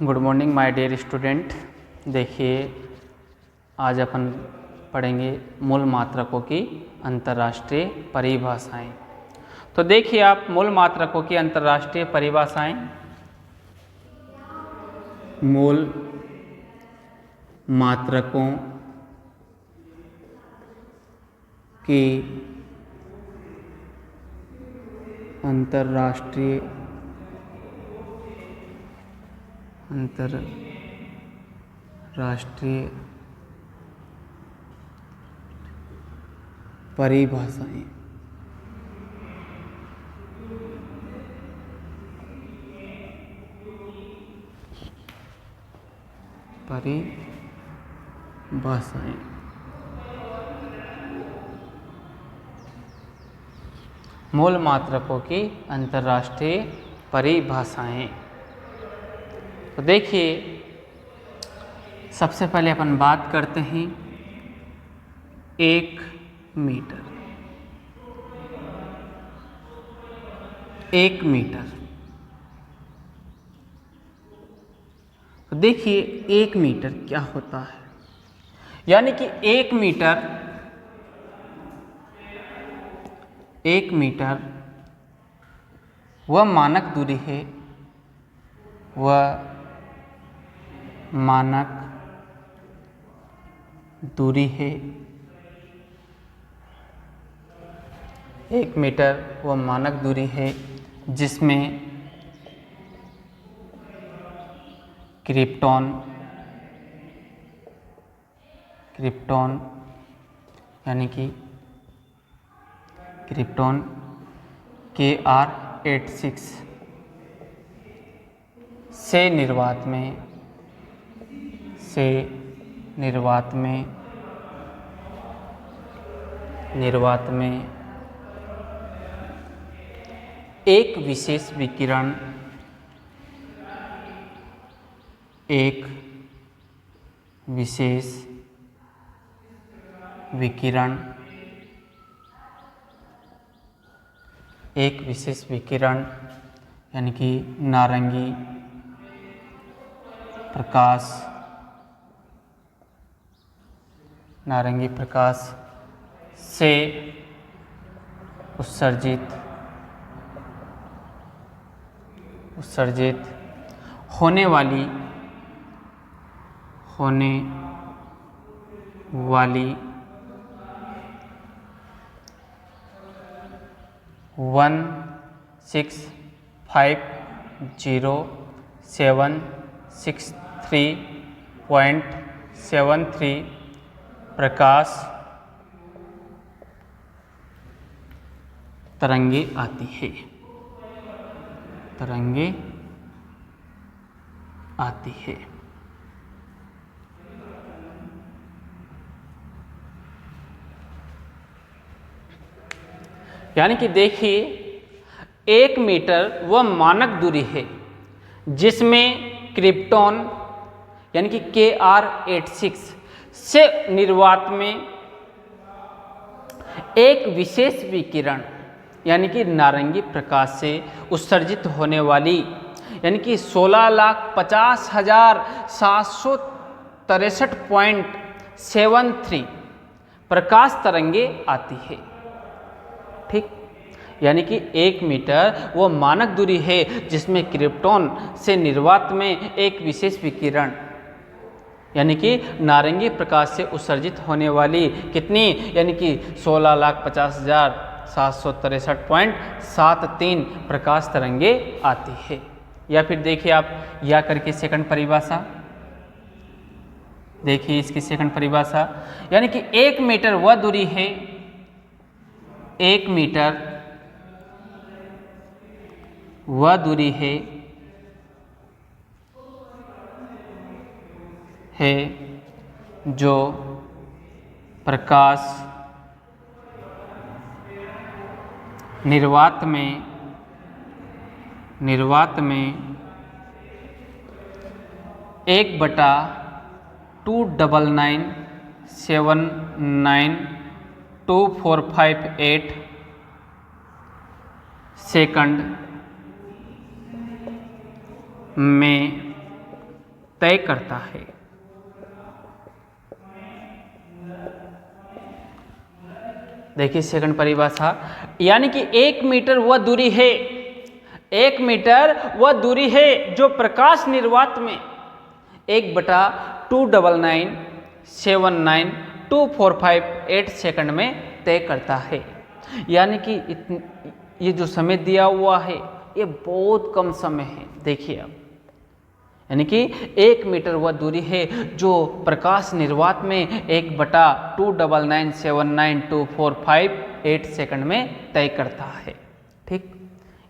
Good morning my dear student. देखिए, आज अपन पढ़ेंगे मूल मात्रकों की अंतर्राष्ट्रीय परिभाषाएं। तो देखिए आप, मूल मात्रकों की अंतर्राष्ट्रीय परिभाषाएं। मूल मात्रकों की अंतर्राष्ट्रीय परिभाषाएं। मूल मात्रकों की अंतर्राष्ट्रीय परिभाषाएं। तो देखिए, सबसे पहले अपन बात करते हैं 1 मीटर। 1 मीटर। तो देखिए 1 मीटर क्या होता है, यानी कि 1 मीटर वह मानक दूरी है, वह मानक दूरी है। 1 मीटर वह मानक दूरी है जिसमें क्रिप्टॉन यानी कि क्रिप्टॉन Kr86 से निर्वात में एक विशेष विकिरण यानी कि नारंगी प्रकाश से उत्सर्जित होने वाली 1650763.73 प्रकाश तरंगे आती है। यानी कि देखिए, 1 मीटर वह मानक दूरी है जिसमें क्रिप्टॉन यानी कि Kr86 से निर्वात में एक विशेष विकिरण यानी कि नारंगी प्रकाश से उत्सर्जित होने वाली यानी कि 16,50,763.73 प्रकाश तरंगे आती है। ठीक, यानी कि 1 मीटर वो मानक दूरी है जिसमें क्रिप्टॉन से निर्वात में एक विशेष विकिरण यानी कि नारंगी प्रकाश से उत्सर्जित होने वाली कितनी, यानी कि 16,50,763.73 प्रकाश तरंगे आती है। या फिर देखिए आप, या करके सेकंड परिभाषा देखिए, इसकी सेकंड परिभाषा यानी कि 1 मीटर वह दूरी है, 1 मीटर वह दूरी है जो प्रकाश निर्वात में 1/299,79,2458 सेकंड में तय करता है। देखिए सेकंड परिभाषा, यानी कि 1 मीटर वह दूरी है, 1 मीटर वह दूरी है जो प्रकाश निर्वात में 1/299,79,2458 सेकंड में तय करता है। यानी कि ये जो समय दिया हुआ है ये बहुत कम समय है। देखिए अब, यानी कि 1 मीटर वह दूरी है जो प्रकाश निर्वात में 1/299,79,2458 सेकंड में तय करता है। ठीक,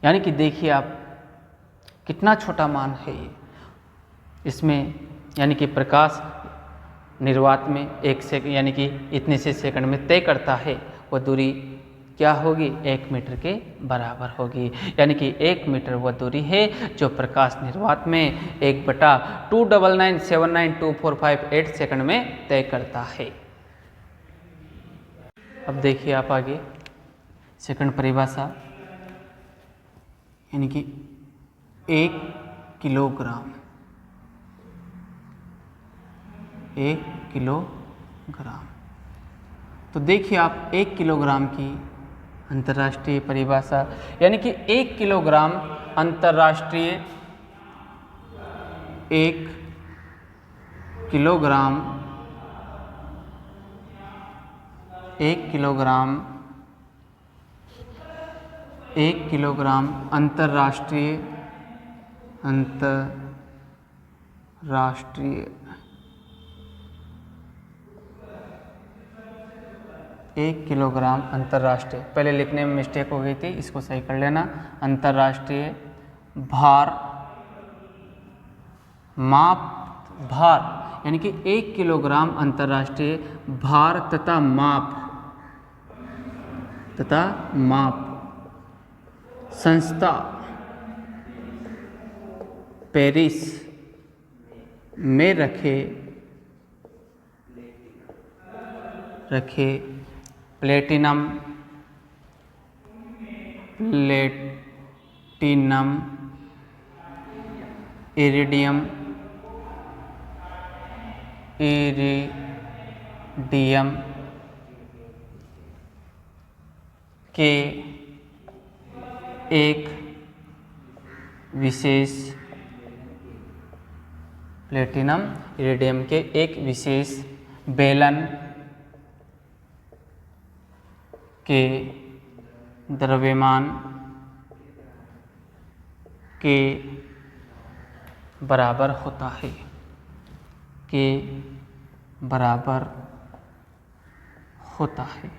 यानी कि देखिए आप कितना छोटा मान है ये इसमें, यानी कि प्रकाश निर्वात में 1 सेकंड यानी कि इतने से सेकंड में तय करता है, वह दूरी क्या होगी, 1 मीटर के बराबर होगी। यानी कि 1 मीटर वह दूरी है जो प्रकाश निर्वात में 1/299,79,2458 सेकंड में तय करता है। अब देखिए आप आगे सेकंड परिभाषा, यानी कि 1 किलोग्राम, 1 किलोग्राम। तो देखिए आप 1 किलोग्राम की अंतर्राष्ट्रीय परिभाषा, यानी कि 1 किलोग्राम अंतर्राष्ट्रीय, 1 किलोग्राम, 1 किलोग्राम, 1 किलोग्राम अंतर्राष्ट्रीय 1 किलोग्राम अंतर्राष्ट्रीय, पहले लिखने में मिस्टेक हो गई थी, इसको सही कर लेना। अंतर्राष्ट्रीय भार, माप भार, यानी कि 1 किलोग्राम अंतर्राष्ट्रीय भार तथा माप संस्था पेरिस में रखे प्लेटिनम इरिडियम के एक विशेष प्लेटिनम इरिडियम के एक विशेष बेलन के द्रव्यमान के बराबर होता है, के बराबर होता है।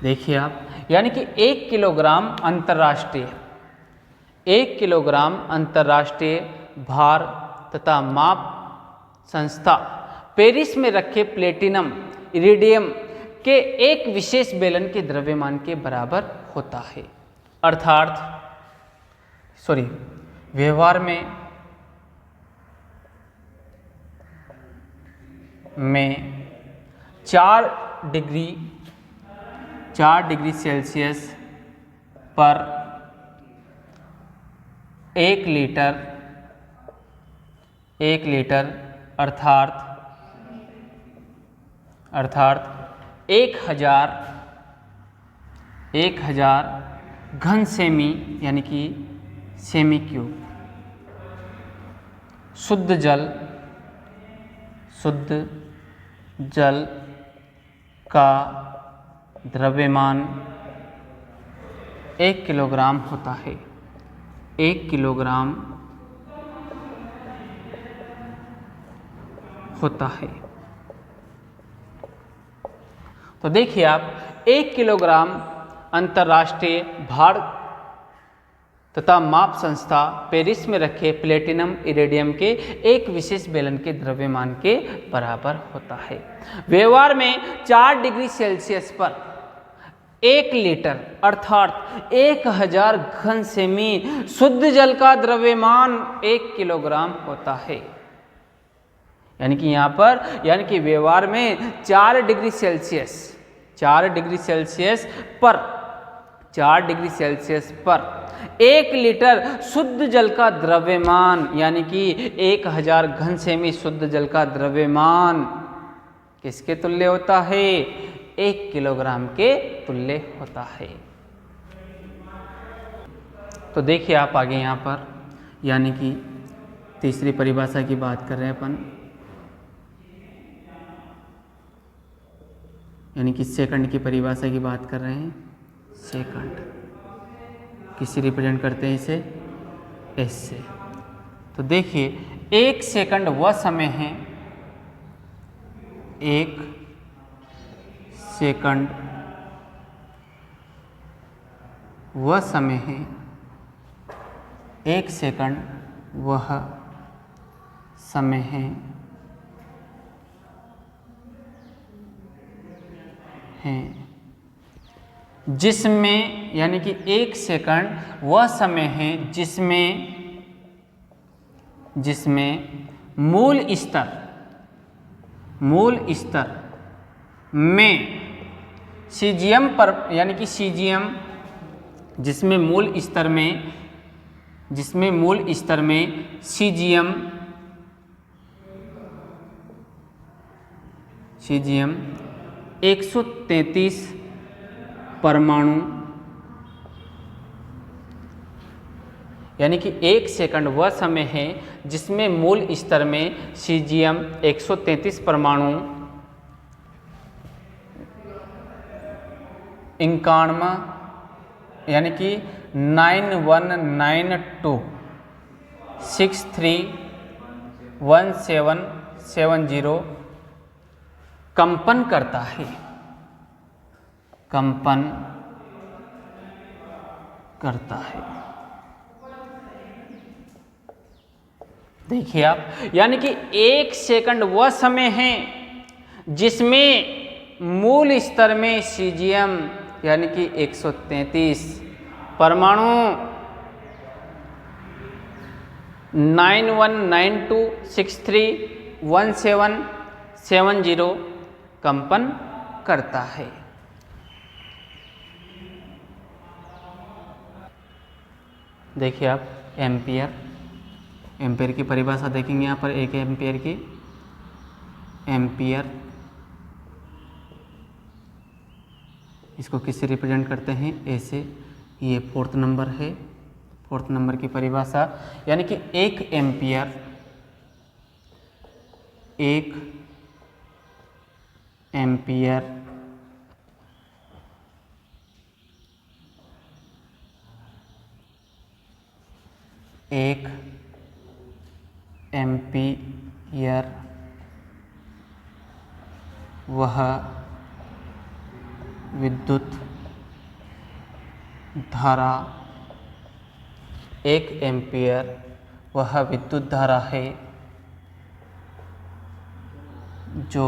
देखिए आप, यानी कि 1 किलोग्राम अंतर्राष्ट्रीय, 1 किलोग्राम अंतर्राष्ट्रीय भार तथा माप संस्था पेरिस में रखे प्लेटिनम इरिडियम के एक विशेष बेलन के द्रव्यमान के बराबर होता है। अर्थात व्यवहार में 4 डिग्री सेल्सियस पर 1 लीटर अर्थात 1000 घन सेमी, यानी कि सेमी क्यूब शुद्ध जल का द्रव्यमान 1 किलोग्राम होता है। 1 किलोग्राम होता है। तो देखिए आप, 1 किलोग्राम अंतर्राष्ट्रीय भार तथा माप संस्था पेरिस में रखे प्लेटिनम इरिडियम के एक विशेष बेलन के द्रव्यमान के बराबर होता है। व्यवहार में 4 डिग्री सेल्सियस पर 1 लीटर अर्थात 1000 घन सेमी शुद्ध जल का द्रव्यमान 1 किलोग्राम होता है। यानी कि यहाँ पर, यानी कि व्यवहार में 4 डिग्री सेल्सियस पर 4 डिग्री सेल्सियस पर 1 लीटर शुद्ध जल का द्रव्यमान यानी कि 1000 घन सेमी शुद्ध जल का द्रव्यमान किसके तुल्य होता है? 1 किलोग्राम के तुल्य होता है। तो देखिए आप आगे यहाँ पर यानी कि तीसरी परिभाषा की बात कर रहे हैं अपन, यानी कि सेकंड की परिभाषा की बात कर रहे हैं। सेकंड किसी रिप्रेजेंट करते हैं इसे एस से। तो देखिए 1 सेकंड वह समय है, 1 सेकंड वह समय है, 1 सेकंड वह समय है जिसमें, यानी कि 1 सेकंड वह समय है जिसमें मूल स्तर में सीजियम पर, यानी कि सीजियम जिसमें मूल स्तर में सीजियम 133 परमाणु, यानी कि 1 सेकंड वह समय है जिसमें मूल स्तर में सीजियम 133 परमाणु 91, यानी कि 9192631770 कंपन करता है, कंपन करता है। देखिए आप, यानी कि 1 सेकंड वह समय है जिसमें मूल स्तर में सीजियम यानी कि 133 परमाणु 9192631770 कंपन करता है। देखिए आप एम्पियर की परिभाषा देखेंगे यहाँ पर। 1 एम्पियर की, एम्पियर इसको किससे रिप्रेजेंट करते हैं? ऐसे। ये 4th नंबर है, 4th नंबर की परिभाषा, यानी कि 1 एम्पियर 1 एम्पियर वह विद्युत धारा, 1 एम्पियर वह विद्युत धारा है जो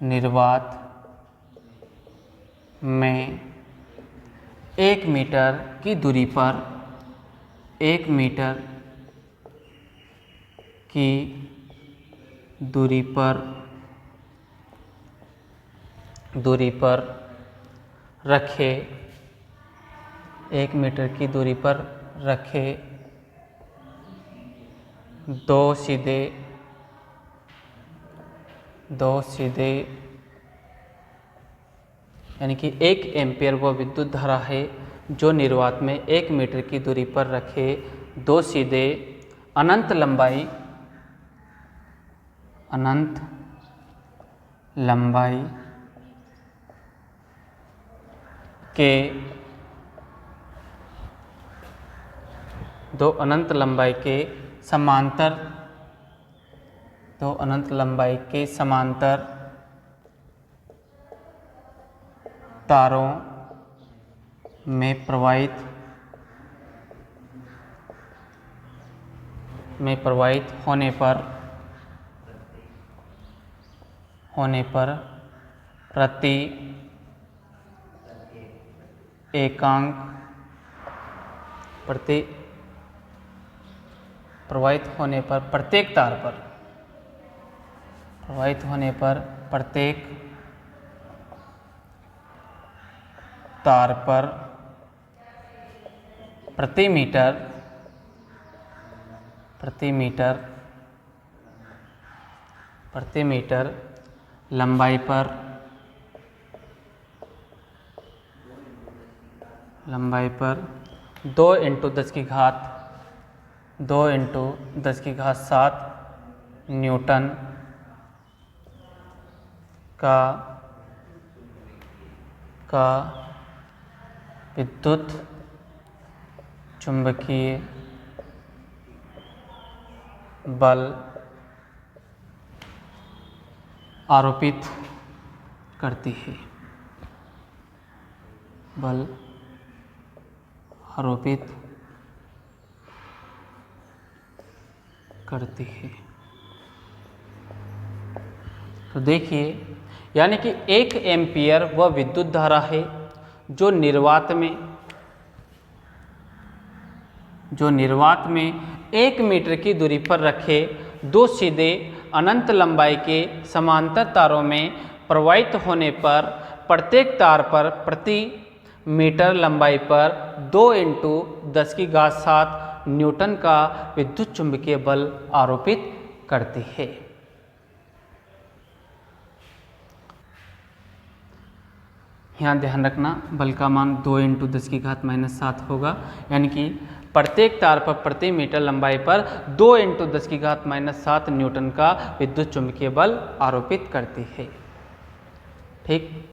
निर्वात में 1 मीटर की दूरी पर, 1 मीटर की दूरी पर रखे, 1 मीटर की दूरी पर रखे 2 सीधे, यानी कि 1 एम्पियर वह विद्युत धारा है जो निर्वात में 1 मीटर की दूरी पर रखे 2 सीधे अनंत लंबाई के 2 अनंत लंबाई के समांतर तारों में प्रवाहित होने पर प्रति एकांक प्रवाहित होने पर प्रत्येक तार पर प्रति मीटर लंबाई पर 2 × 10 की घात 7 न्यूटन का विद्युत चुंबकीय बल आरोपित करती है। तो देखिए, यानी कि 1 एम्पियर वह विद्युत धारा है जो निर्वात में 1 मीटर की दूरी पर रखे 2 सीधे अनंत लंबाई के समांतर तारों में प्रवाहित होने पर प्रत्येक तार पर प्रति मीटर लंबाई पर 2 × 10 की घात 7 न्यूटन का विद्युत चुंबकीय बल आरोपित करती है। यहाँ ध्यान रखना, बल का मान 2 × 10 की घात -7 होगा, यानी कि प्रत्येक तार पर प्रति मीटर लंबाई पर 2 × 10 की घात -7 न्यूटन का विद्युत चुंबकीय बल आरोपित करती है। ठीक।